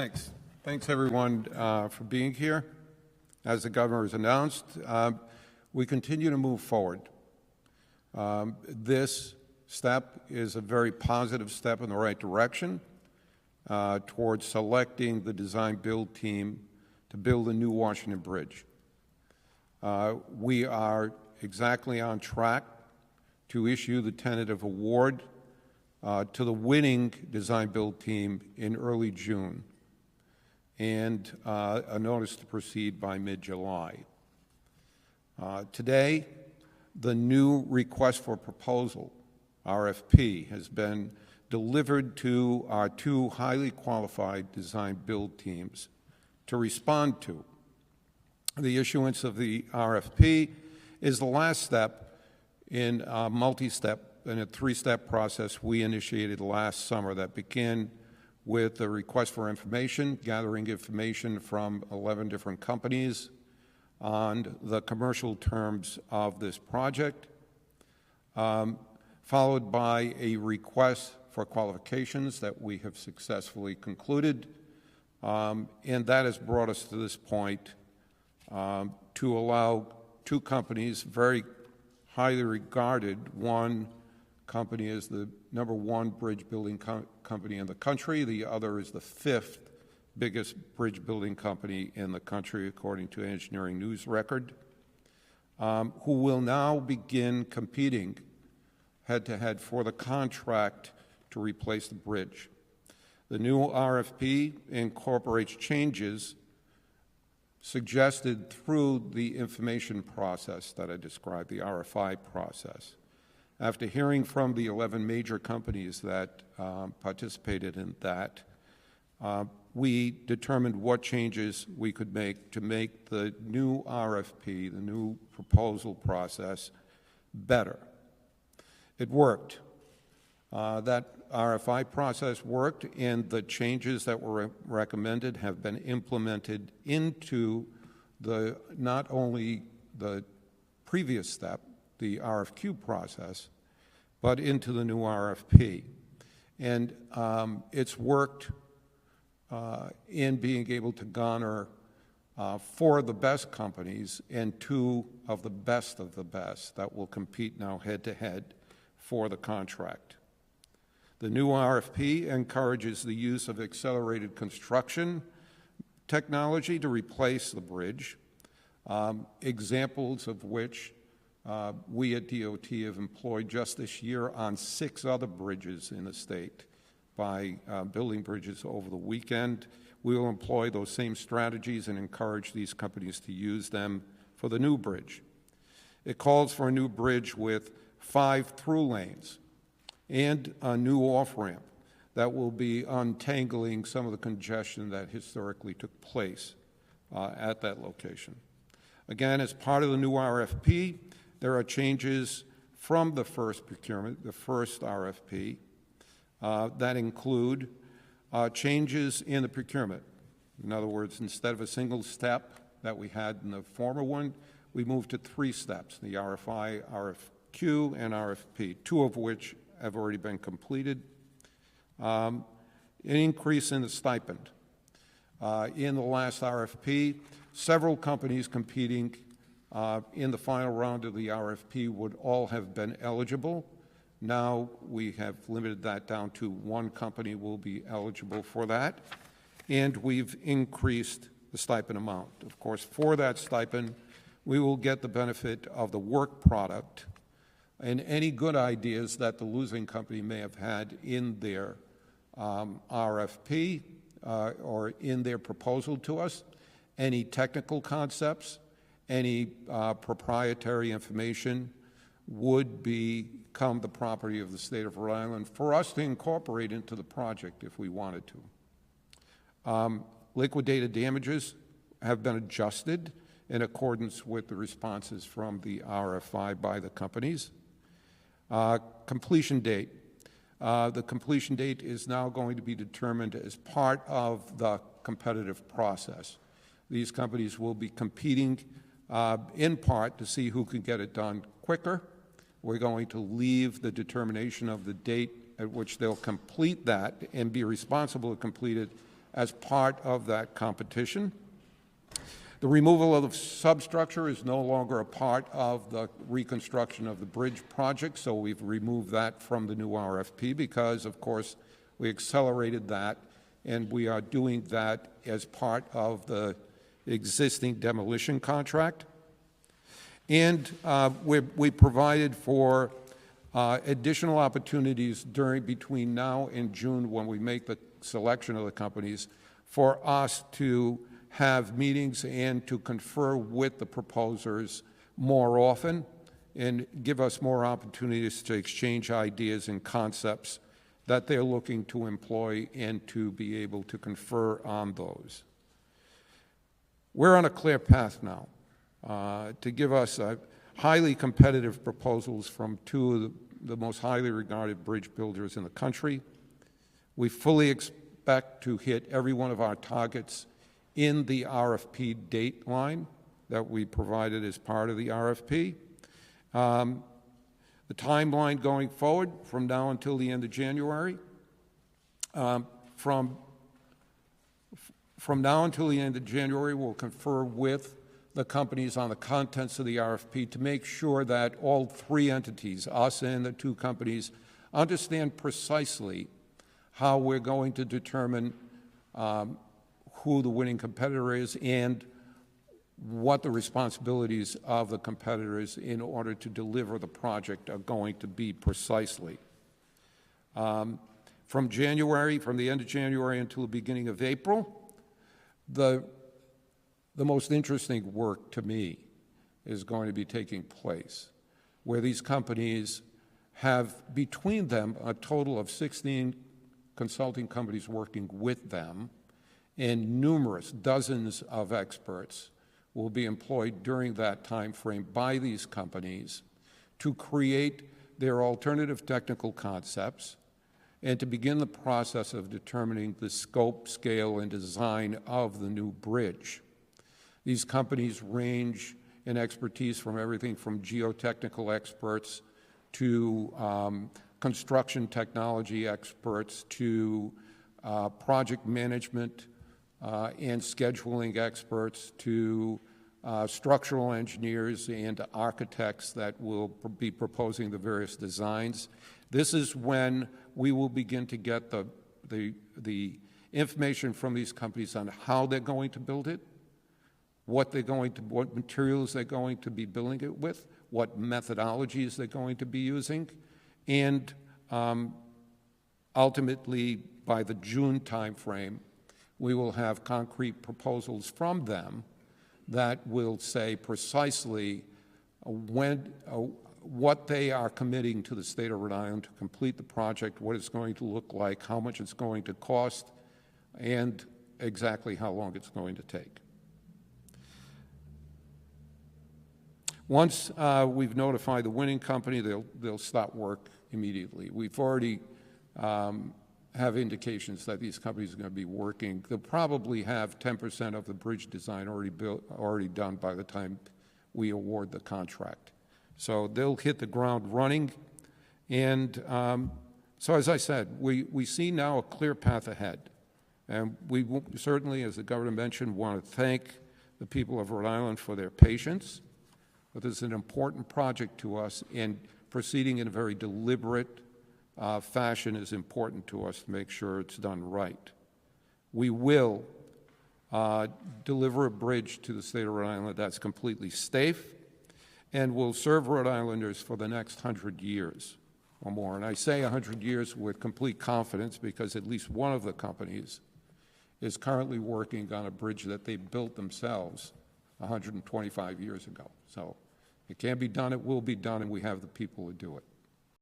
Thanks. Thanks, everyone, for being here. As the governor has announced, we continue to move forward. This step is a very positive step in the right direction towards selecting the design-build team to build a new Washington Bridge. We are exactly on track to issue the tentative award to the winning design-build team in early June, and a notice to proceed by mid-July. Today, the new request for proposal, RFP, has been delivered to our two highly qualified design-build teams to respond to. The issuance of the RFP is the last step in a three-step process we initiated last summer that began with the request for information, gathering information from 11 different companies on the commercial terms of this project, followed by a request for qualifications that we have successfully concluded, and that has brought us to this point to allow two companies, very highly regarded. One company is the #1 bridge building company in the country. The other is the 5th biggest bridge building company in the country, according to Engineering News Record, who will now begin competing head-to-head for the contract to replace the bridge. The new RFP incorporates changes suggested through the information process that I described, the RFI process. After hearing from the 11 major companies that participated in that, we determined what changes we could make to make the new RFP, the new proposal process, better. It worked. That RFI process worked, and the changes that were recommended have been implemented into not only the previous step, the RFQ process, but into the new RFP. And it's worked in being able to garner 4 of the best companies and 2 of the best that will compete now head-to-head for the contract. The new RFP encourages the use of accelerated construction technology to replace the bridge, examples of which we at DOT have employed just this year on 6 other bridges in the state by building bridges over the weekend. We will employ those same strategies and encourage these companies to use them for the new bridge. It calls for a new bridge with 5 through lanes and a new off-ramp that will be untangling some of the congestion that historically took place at that location. Again, as part of the new RFP, there are changes from the first procurement, the first RFP, that include changes in the procurement. In other words, instead of a single step that we had in the former one, we moved to 3 steps, the RFI, RFQ, and RFP, 2 of which have already been completed. An increase in the stipend. In the last RFP, several companies competing in the final round of the RFP would all have been eligible. Now we have limited that down to 1 company will be eligible for that, and we've increased the stipend amount. Of course, for that stipend, we will get the benefit of the work product and any good ideas that the losing company may have had in their RFP or in their proposal to us, any technical concepts, any proprietary information would become the property of the state of Rhode Island for us to incorporate into the project if we wanted to. Liquidated damages have been adjusted in accordance with the responses from the RFI by the companies. Completion date. The completion date is now going to be determined as part of the competitive process. These companies will be competing in part to see who can get it done quicker. We're going to leave the determination of the date at which they'll complete that and be responsible to complete it as part of that competition. The removal of the substructure is no longer a part of the reconstruction of the bridge project, so we've removed that from the new RFP because, of course, we accelerated that, and we are doing that as part of the existing demolition contract. And we provided for additional opportunities between now and June, when we make the selection of the companies, for us to have meetings and to confer with the proposers more often and give us more opportunities to exchange ideas and concepts that they're looking to employ and to be able to confer on those. We're on a clear path now to give us highly competitive proposals from two of the most highly regarded bridge builders in the country. We fully expect to hit every one of our targets in the RFP date line that we provided as part of the RFP. The timeline going forward from now until the end of January, from now until the end of January, we'll confer with the companies on the contents of the RFP to make sure that all three entities, us and the two companies, understand precisely how we're going to determine who the winning competitor is and what the responsibilities of the competitors in order to deliver the project are going to be precisely. From the end of January until the beginning of April, the most interesting work to me is going to be taking place, where these companies have between them a total of 16 consulting companies working with them, and numerous dozens of experts will be employed during that time frame by these companies to create their alternative technical concepts and to begin the process of determining the scope, scale, and design of the new bridge. These companies range in expertise from everything from geotechnical experts to construction technology experts to project management and scheduling experts to structural engineers and architects that will be proposing the various designs. This is when we will begin to get the information from these companies on how they're going to build it, what materials they're going to be building it with, what methodologies they're going to be using, and ultimately by the June timeframe, we will have concrete proposals from them that will say precisely what they are committing to the state of Rhode Island to complete the project, what it's going to look like, how much it's going to cost, and exactly how long it's going to take. Once we've notified the winning company, they'll start work immediately. We've already have indications that these companies are going to be working. They'll probably have 10% of the bridge design already done by the time we award the contract. So they'll hit the ground running. And so as I said, we see now a clear path ahead. And we certainly, as the governor mentioned, want to thank the people of Rhode Island for their patience. But this is an important project to us, and proceeding in a very deliberate fashion is important to us to make sure it's done right. We will deliver a bridge to the state of Rhode Island that's completely safe and will serve Rhode Islanders for the next 100 years or more. And I say 100 years with complete confidence because at least one of the companies is currently working on a bridge that they built themselves 125 years ago. So it can be done, it will be done, and we have the people to do it.